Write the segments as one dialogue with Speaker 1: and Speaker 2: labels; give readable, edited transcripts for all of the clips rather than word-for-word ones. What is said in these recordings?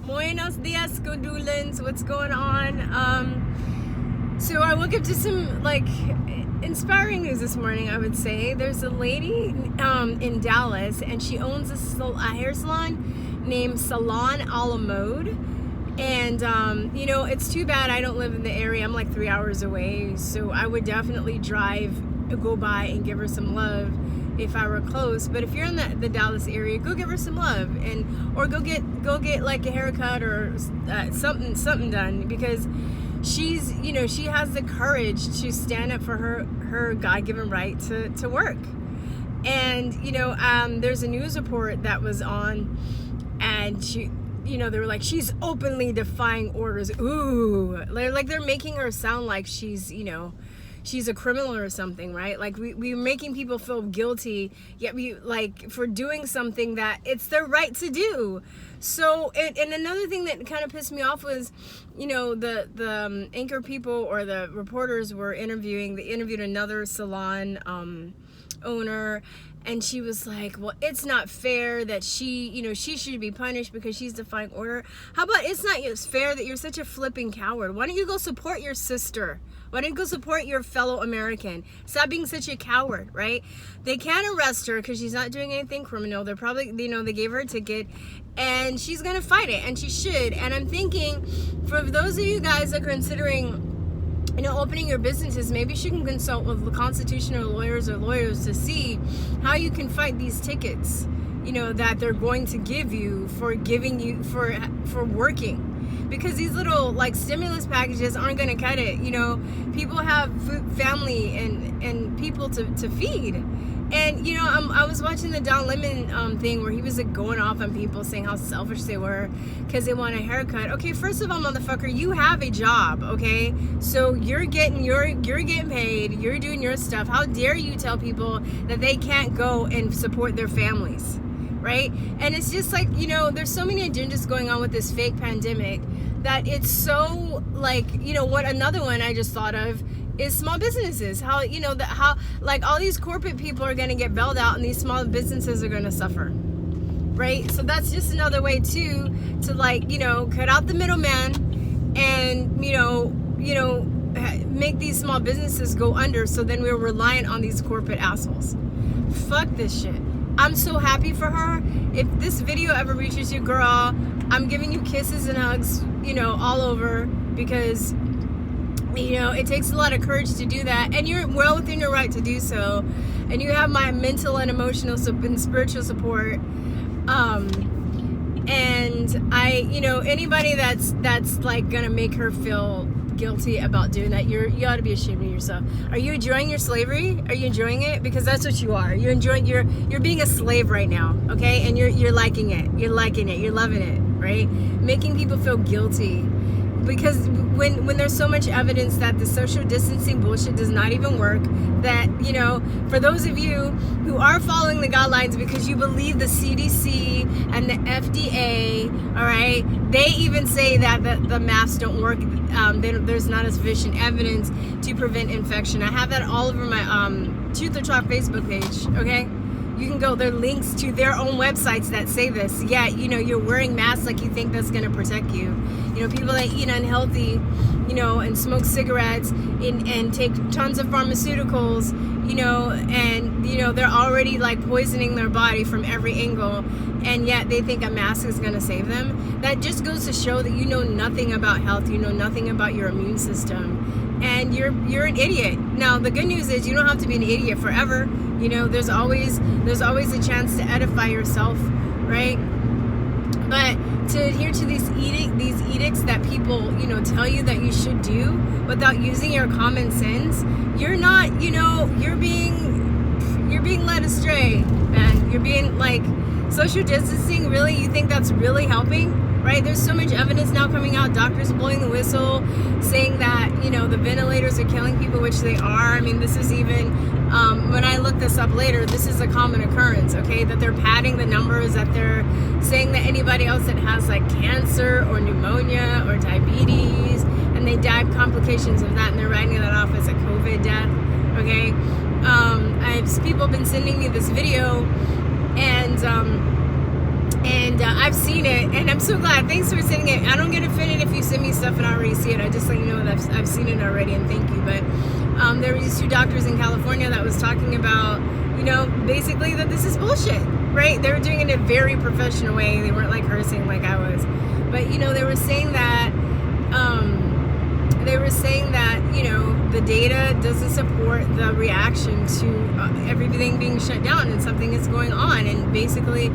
Speaker 1: Buenos dias, Godulans. What's going on? So I woke up to some like inspiring news this morning. I would say there's a lady in Dallas, and she owns a hair salon named Salon a la Mode. And you know, it's too bad I don't live in the area. I'm like 3 hours away, so I would definitely go by and give her some love if I were close. But if you're in the Dallas area, go give her some love, or go get like a haircut or something done, because she's, you know, she has the courage to stand up for her God-given right to work. And you know, there's a news report that was on, and she, you know, they were like, she's openly defying orders. Ooh, like they're making her sound like she's, you know, she's a criminal or something, right? Like we're making people feel guilty, yet we like for doing something that it's their right to do. So, and another thing that kind of pissed me off was, you know, the anchor people or the reporters were they interviewed another salon owner, and she was like, well, it's not fair that she should be punished because she's defying order. How about it's not fair that you're such a flipping coward? Why don't you go support your sister? Why don't you go support your fellow American? Stop being such a coward, right? They can't arrest her because she's not doing anything criminal. They're probably, you know, they gave her a ticket, and she's gonna fight it, and she should. And I'm thinking, for those of you guys that are considering, you know, opening your businesses, maybe you can consult with the constitutional lawyers to see how you can fight these tickets, you know, that they're going to give you for working. Because these little like stimulus packages aren't going to cut it. You know, people have family and people to feed. And you know, I was watching the Don Lemon thing where he was like going off on people saying how selfish they were because they want a haircut. Okay, first of all, motherfucker, you have a job, okay? So you're getting paid, you're doing your stuff. How dare you tell people that they can't go and support their families, right? And it's just like, you know, there's so many agendas going on with this fake pandemic that it's so like, you know, what another one I just thought of is small businesses. How, you know, how like all these corporate people are going to get bailed out and these small businesses are going to suffer, right? So that's just another way too to like, you know, cut out the middleman and you know make these small businesses go under, so then we're reliant on these corporate assholes. Fuck this shit. I'm so happy for her. If this video ever reaches you, girl, I'm giving you kisses and hugs, you know, all over, because you know, it takes a lot of courage to do that, and you're well within your right to do so, and you have my mental and emotional and spiritual support. And I, you know, anybody that's like gonna make her feel guilty about doing that, you ought to be ashamed of yourself. Are you enjoying your slavery? Are you enjoying it? Because that's what you are. You're enjoying, you're being a slave right now, okay? And you're liking it. You're liking it. You're loving it, right? Making people feel guilty. Because when there's so much evidence that the social distancing bullshit does not even work, that, you know, for those of you who are following the guidelines because you believe the CDC and the FDA, all right, they even say that the masks don't work. There's not sufficient evidence to prevent infection. I have that all over my Chute Facebook page, okay? You can go, there are links to their own websites that say this. Yeah, you know, you're wearing masks like you think that's going to protect you. You know, people that eat unhealthy, you know, and smoke cigarettes and take tons of pharmaceuticals, you know, and, you know, they're already like poisoning their body from every angle, and yet they think a mask is going to save them. That just goes to show that you know nothing about health. You know nothing about your immune system, and you're an idiot. Now, the good news is you don't have to be an idiot forever. You know, there's always a chance to edify yourself, right? But to adhere to these edicts that people, you know, tell you that you should do without using your common sense, you're not, you know, you're being led astray, man. You're being like, social distancing, really? You think that's really helping? Right? There's so much evidence now coming out, doctors blowing the whistle, saying that, you know, the ventilators are killing people, which they are. I mean, this is even, when I look this up later, this is a common occurrence, okay? That they're padding the numbers, that they're saying that anybody else that has like cancer or pneumonia or diabetes, and they die of complications of that, and they're writing that off as a COVID death, okay? People have been sending me this video, and And I've seen it, and I'm so glad. Thanks for sending it. I don't get offended if you send me stuff and I already see it. I just let you know that I've seen it already, and thank you. But there were these 2 doctors in California that was talking about, basically that this is bullshit, right? They were doing it in a very professional way. They weren't like cursing like I was. But, they were saying that, the data doesn't support the reaction to everything being shut down and something is going on. And basically,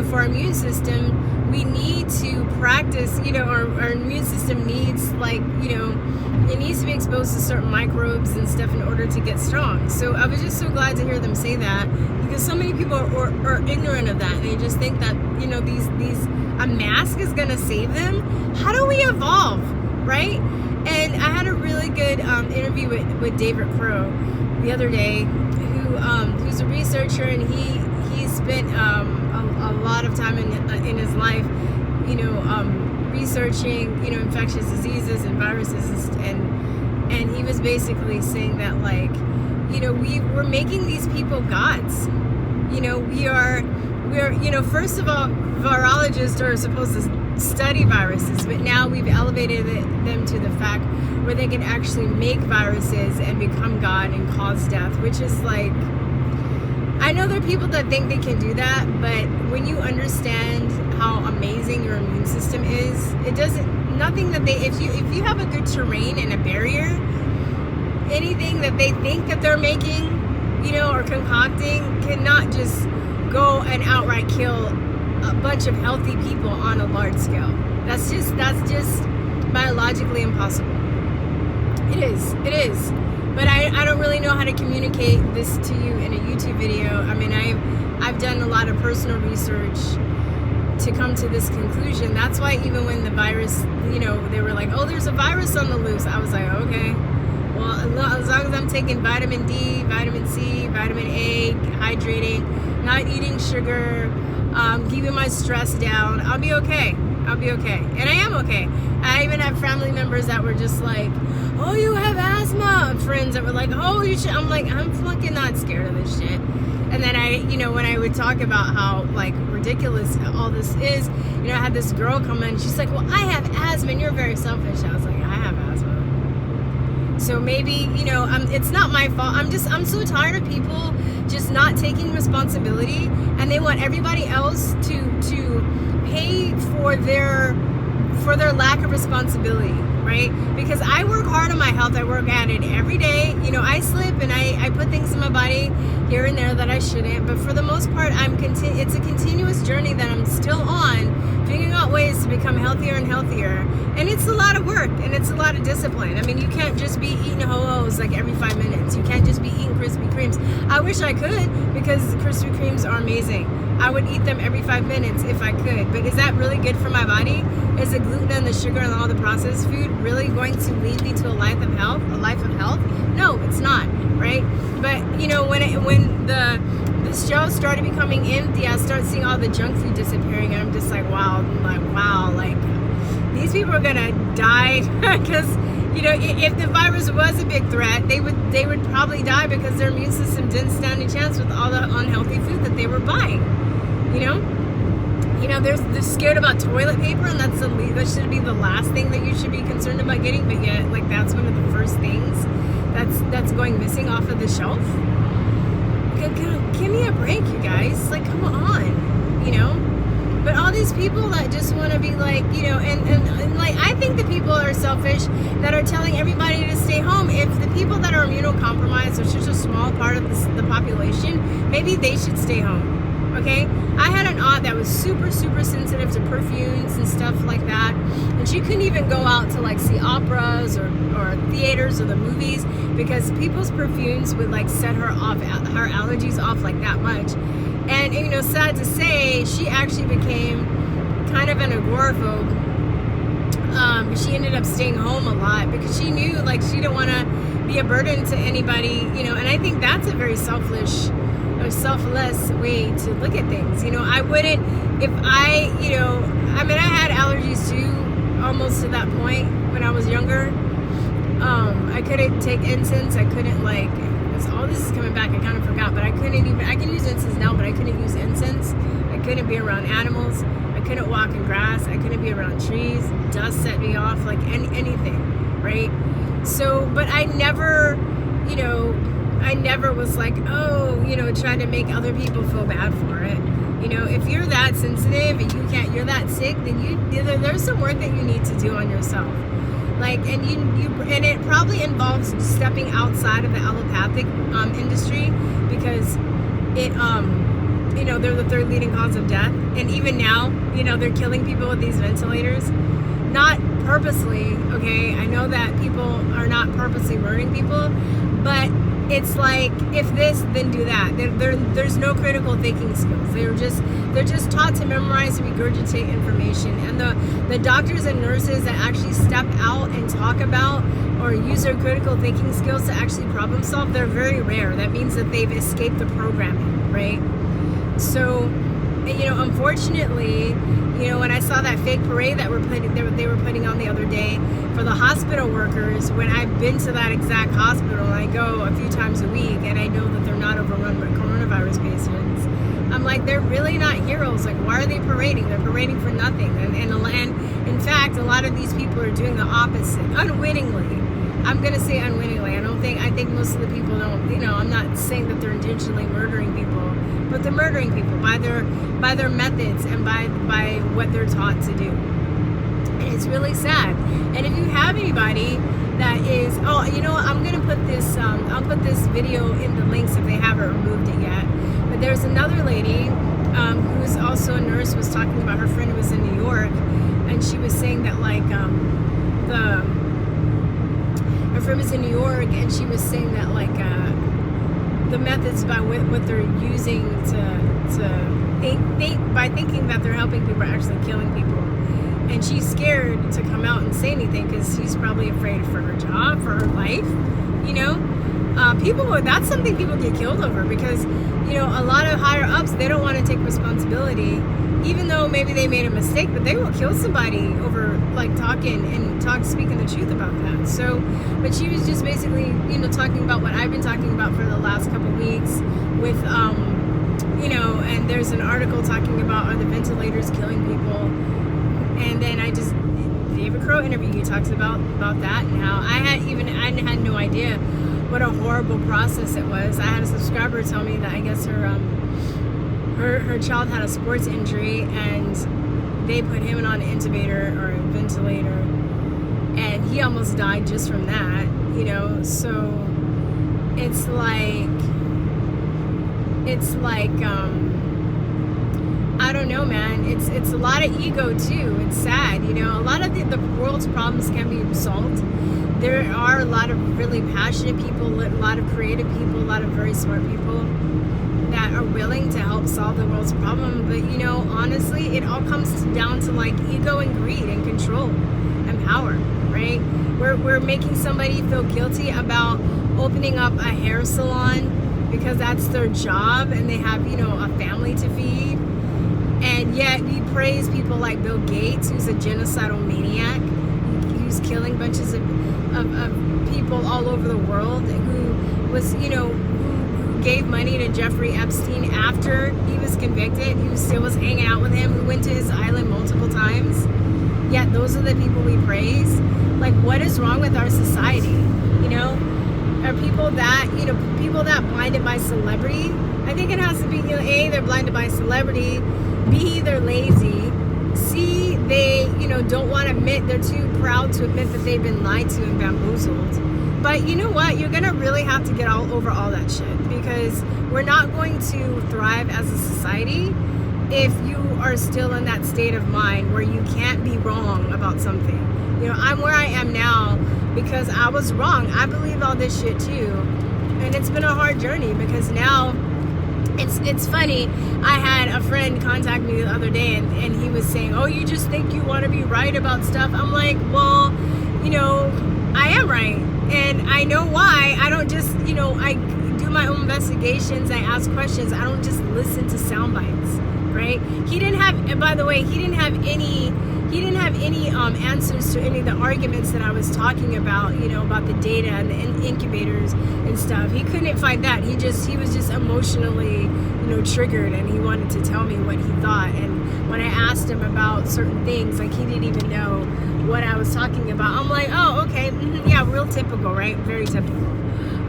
Speaker 1: for our immune system, we need to practice, our immune system needs, it needs to be exposed to certain microbes and stuff in order to get strong. So I was just so glad to hear them say that, because so many people are ignorant of that. They just think that, a mask is going to save them. How do we evolve, right? And I had a really good interview with David Crow the other day, who's a researcher, and he spent a lot of time in his life, researching, infectious diseases and viruses, and he was basically saying that, we're making these people gods. We're first of all, virologists are supposed to study viruses, but now we've elevated them to the fact where they can actually make viruses and become God and cause death, which is I know there are people that think they can do that, but when you understand how amazing your immune system is, if you have a good terrain and a barrier, anything that they think that they're making, or concocting, cannot just go and outright kill a bunch of healthy people on a large scale. That's just biologically impossible. It is. But I don't really know how to communicate this to you in a YouTube video. I mean, I've done a lot of personal research to come to this conclusion. That's why even when the virus, they were like, oh, there's a virus on the loose, I was like, okay, well, as long as I'm taking vitamin D, vitamin C, vitamin A, hydrating, not eating sugar, keeping my stress down, I'll be okay. And I am okay. I even have family members that were just like, oh, you have asthma. Friends that were like, oh, you should. I'm like, I'm fucking not scared of this shit. And then when I would talk about how ridiculous all this is, I had this girl come in. She's like, well, I have asthma and you're very selfish. I was like, I have asthma. So maybe, it's not my fault. I'm so tired of people just not taking responsibility, and they want everybody else to pay for their lack of responsibility, right? Because I work hard on my health. I work at it every day. I slip and I put things in my body here and there that I shouldn't, but for the most part, it's a continuous journey that I'm still on, figuring out ways to become healthier and healthier. And it's a lot of work, and it's a lot of discipline. I mean, you can't just be eating ho-hos every 5 minutes. You can't just be eating Krispy Kremes. I wish I could, because Krispy Kremes are amazing. I would eat them every 5 minutes if I could. But is that really good for my body? Is the gluten and the sugar and all the processed food really going to lead me to a life of health? No, it's not, right? But when the shelves started becoming empty, I started seeing all the junk food disappearing, and I'm just like, wow, these people are gonna die because if the virus was a big threat, they would probably die because their immune system didn't stand a chance with all the unhealthy food that they were buying. They're scared about toilet paper, and that should be the last thing that you should be concerned about getting, but yet that's one of the first things that's going missing off of the shelf. Give me a break, you guys. Come on, But all these people that just want to be and I think the people are selfish that are telling everybody to stay home. If the people that are immunocompromised are such a small part of the population, maybe they should stay home. Okay? I had an aunt that was super, super sensitive to perfumes and stuff like that, and she couldn't even go out to see operas or theaters or the movies because people's perfumes would set her allergies off that much. And sad to say, she actually became kind of an agoraphobe. She ended up staying home a lot because she knew she didn't want to be a burden to anybody, and I think that's a very selfless way to look at things. I wouldn't, if I had allergies too, almost to that point when I was younger. I couldn't take incense. I couldn't all this is coming back. I kind of forgot, but I can use incense now, but I couldn't use incense. I couldn't be around animals. I couldn't walk in grass. I couldn't be around trees. Dust set me off, like anything, right? So, but I never, you know, I never was like, oh, you know, trying to make other people feel bad for it. You know, if you're that sensitive and you're that sick, then there's some work that you need to do on yourself. Like, and and it probably involves stepping outside of the allopathic industry, because it, you know, they're the third leading cause of death. And even now, you know, they're killing people with these ventilators. Not purposely, okay? I know that people are not purposely murdering people, but it's like, if this, then do that. There's no critical thinking skills. They're just taught to memorize and regurgitate information. And the doctors and nurses that actually step out and talk about or use their critical thinking skills to actually problem solve, they're very rare. That means that they've escaped the programming, right? So, you know, unfortunately, you know, when I saw that fake parade that they were putting on the other day for the hospital workers, when I've been to that exact hospital, I go a few times a week, and I know that they're not overrun by coronavirus patients. I'm like, they're really not heroes. Like, why are they parading? They're parading for nothing. And in fact, a lot of these people are doing the opposite, unwittingly. I'm gonna say unwittingly. I think most of the people don't, you know, I'm not saying that they're intentionally murdering people, but they're murdering people by their methods and by what they're taught to do. And it's really sad. And if you have anybody that is, oh, you know what, I'm gonna put this I'll put this video in the links if they haven't removed it yet. But there's another lady who's also a nurse, was talking about her friend who was in New York, and she was saying that, like, her friend was in New York, and she was saying that, like, the methods by what they're using by thinking that they're helping people are actually killing people. And she's scared to come out and say anything because she's probably afraid for her job, for her life, you know? That's something people get killed over, because, you know, a lot of higher ups, they don't want to take responsibility, even though maybe they made a mistake, but they will kill somebody over, like, speaking the truth about that. So, but she was just basically, you know, talking about what I've been talking about for the last couple of weeks with, you know, and there's an article talking about, are the ventilators killing people? And then David Crow interview, he talks about that, and how I had no idea what a horrible process it was. I had a subscriber tell me that I guess her child had a sports injury, and they put him on an intubator or a ventilator, and he almost died just from that, you know. So it's like I don't know, man. It's a lot of ego too. It's sad, you know. A lot of the world's problems can be solved. There are a lot of really passionate people, a lot of creative people, a lot of very smart people that are willing to help solve the world's problem. But, you know, honestly, it all comes down to, like, ego and greed and control and power, right? We're making somebody feel guilty about opening up a hair salon because that's their job, and they have, you know, a family to feed. And yet we praise people like Bill Gates, who's a genocidal maniac, who's killing bunches of people all over the world, who was, you know, who gave money to Jeffrey Epstein after he was convicted, who still was hanging out with him, who went to his island multiple times. Yet those are the people we praise. Like, what is wrong with our society? You know, are people that blinded by celebrity? I think it has to be, you know, A, they're blinded by celebrity, B, they're lazy, C, they, you know, don't want to admit, they're too proud to admit that they've been lied to and bamboozled. But you know what? You're going to really have to get over all that shit, because we're not going to thrive as a society if you are still in that state of mind where you can't be wrong about something. You know, I'm where I am now because I was wrong. I believe all this shit too. And it's been a hard journey, because now it's funny. I had a friend contact me the other day, and he was saying, oh, you just think you want to be right about stuff. I'm like, well, you know, I am right. And I know why. I don't just, you know, I do my own investigations. I ask questions. I don't just listen to sound bites, right? He didn't have, and by the way, he didn't have any any answers to any of the arguments that I was talking about, you know, about the data and the incubators and stuff. He couldn't find that. He was just emotionally, you know, triggered, and he wanted to tell me what he thought. And when I asked him about certain things, like, he didn't even know what I was talking about. I'm like, oh, okay, yeah, real typical, right? Very typical.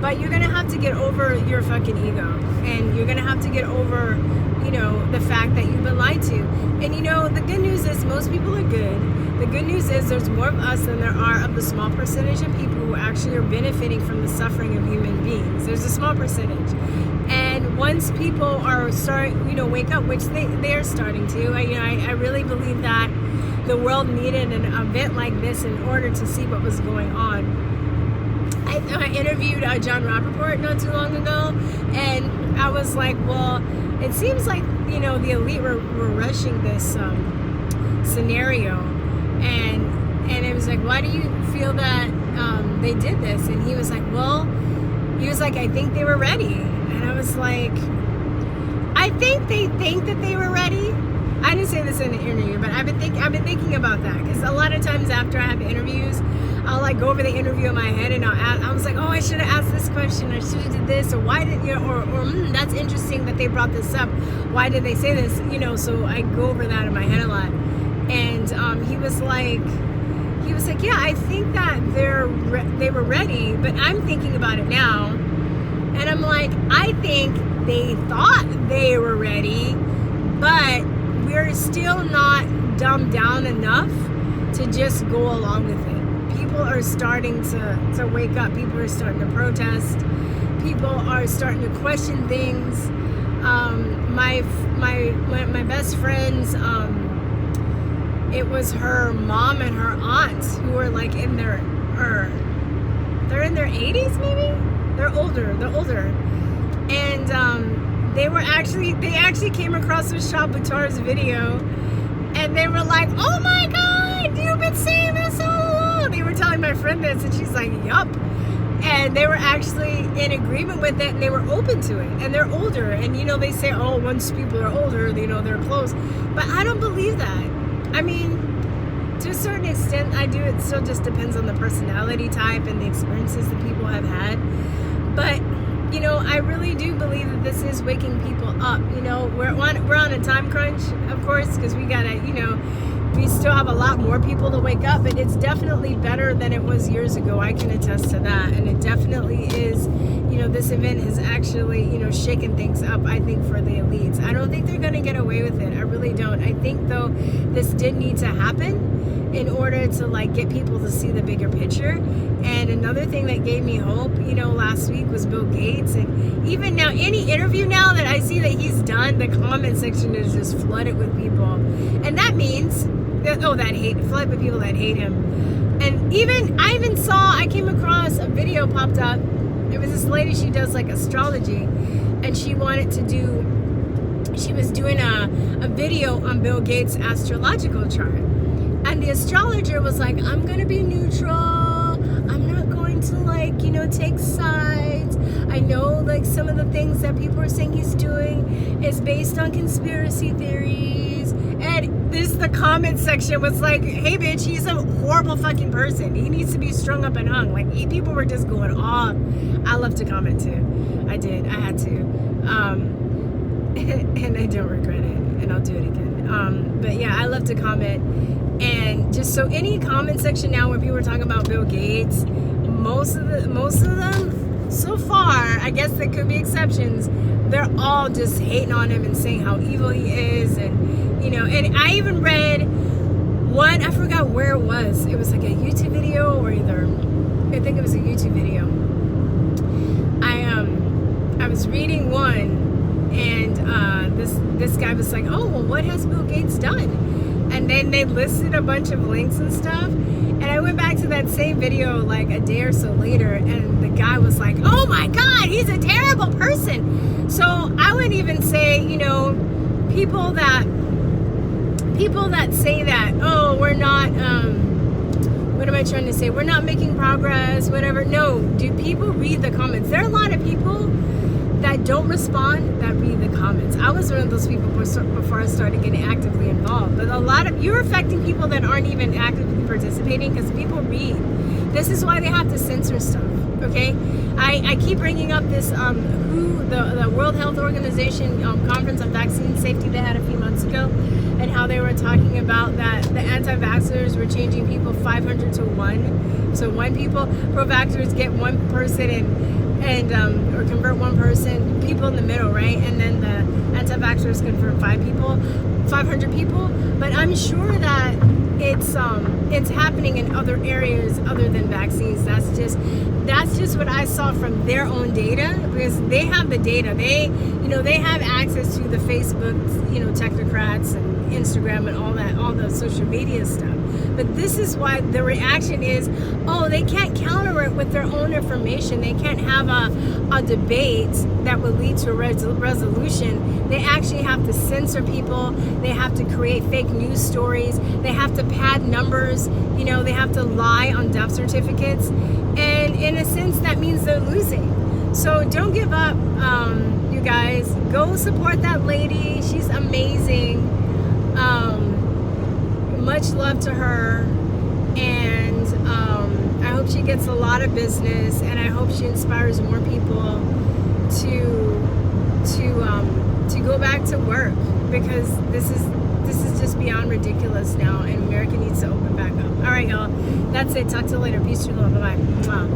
Speaker 1: But you're gonna have to get over your fucking ego, and you're gonna have to get over, you know, the fact that you've been lied to. And you know, the good news is most people are good. The good news is there's more of us than there are of the small percentage of people who actually are benefiting from the suffering of human beings. There's a small percentage. And once people are starting, you know, wake up, which they are starting to, I really believe that the world needed an event like this in order to see what was going on. I interviewed John Rappaport not too long ago, and I was like, well, it seems like, you know, the elite were rushing this scenario, and it was like, why do you feel that they did this? And he was like, I think they were ready. And I was like, I think they think that they were ready. I didn't say this in the interview, but I've been thinking about that, because a lot of times after I have interviews, I'll like go over the interview in my head, and I was like, oh, I should have asked this question, or should have did this, or why did, you know, or that's interesting that they brought this up. Why did they say this? You know, so I go over that in my head a lot. And he was like, yeah, I think that they were ready, but I'm thinking about it now, and I'm like, I think they thought they were ready, but we're still not dumbed down enough to just go along with it. People are starting to wake up. People are starting to protest. People are starting to question things. My best friends, it was her mom and her aunts who were like they're in their 80s maybe? They're older. And they actually came across with Shabutar's video, and they were like, oh my god, you've been saying this all along. They were telling my friend this, and she's like, yup. And they were actually in agreement with it, and they were open to it, and they're older. And you know, they say, oh, once people are older, you know, they're close, but I don't believe that. I mean, to a certain extent I do. It still just depends on the personality type and the experiences that people have had. But you know, I really do believe that this is waking people up. You know, we're on a time crunch, of course, because we gotta, you know, we still have a lot more people to wake up, but it's definitely better than it was years ago. I can attest to that. And it definitely is, you know, this event has actually, you know, shaken things up, I think, for the elites. I don't think they're going to get away with it. I really don't. I think, though, this did need to happen in order to, like, get people to see the bigger picture. And another thing that gave me hope, you know, last week was Bill Gates. And even now, any interview now that I see that he's done, the comment section is just flooded with people. And that means, flooded with people that hate him. And I came across a video popped up. It was this lady, she does like astrology, and she was doing a video on Bill Gates' astrological chart. And the astrologer was like, I'm going to be neutral. I'm not going to, like, you know, take sides. I know, like, some of the things that people are saying he's doing is based on conspiracy theories. And the comment section was like, hey, bitch, he's a horrible fucking person. He needs to be strung up and hung. Like, people were just going off. I love to comment, too. I did. I had to. And I don't regret it. And I'll do it again. But, yeah, I love to comment. And just so any comment section now when people are talking about Bill Gates, most of them so far, I guess there could be exceptions, they're all just hating on him and saying how evil he is. And you know, and I even read one, I forgot where it was like a YouTube video, or I think it was a YouTube video. I was reading one, and this guy was like, oh, well, what has Bill Gates done? And then they listed a bunch of links and stuff. And I went back to that same video like a day or so later, and the guy was like, oh my God, he's a terrible person. So I would even say, you know, people that say that, oh, we're not, what am I trying to say? We're not making progress, whatever. No, do people read the comments? There are a lot of people that don't respond, that read the comments. I was one of those people before I started getting actively involved. But a lot of you're affecting people that aren't even actively participating because people read. This is why they have to censor stuff. Okay, I keep bringing up this the World Health Organization conference on vaccine safety they had a few months ago, and how they were talking about that the anti-vaxxers were changing people 500 to 1. So one people, pro-vaxxers get one person and or convert one person, people in the middle, right? And then the anti-vaxxers convert 500 people. But I'm sure that it's happening in other areas other than vaccines. That's just what I saw from their own data, because they have the data. They have access to the Facebook, technocrats and Instagram and all the social media stuff. But this is why the reaction is, oh, they can't counter it with their own information. They can't have a debate that will lead to a resolution. They actually have to censor people. They have to create fake news stories. They have to pad numbers. They have to lie on death certificates. And in a sense, that means they're losing. So don't give up, you guys. Go support that lady. She's amazing. Much love to her, and I hope she gets a lot of business, and I hope she inspires more people to go back to work, because this is just beyond ridiculous now, and America needs to open back up. All right, y'all, that's it. Talk to you later. Peace, true love. Bye bye.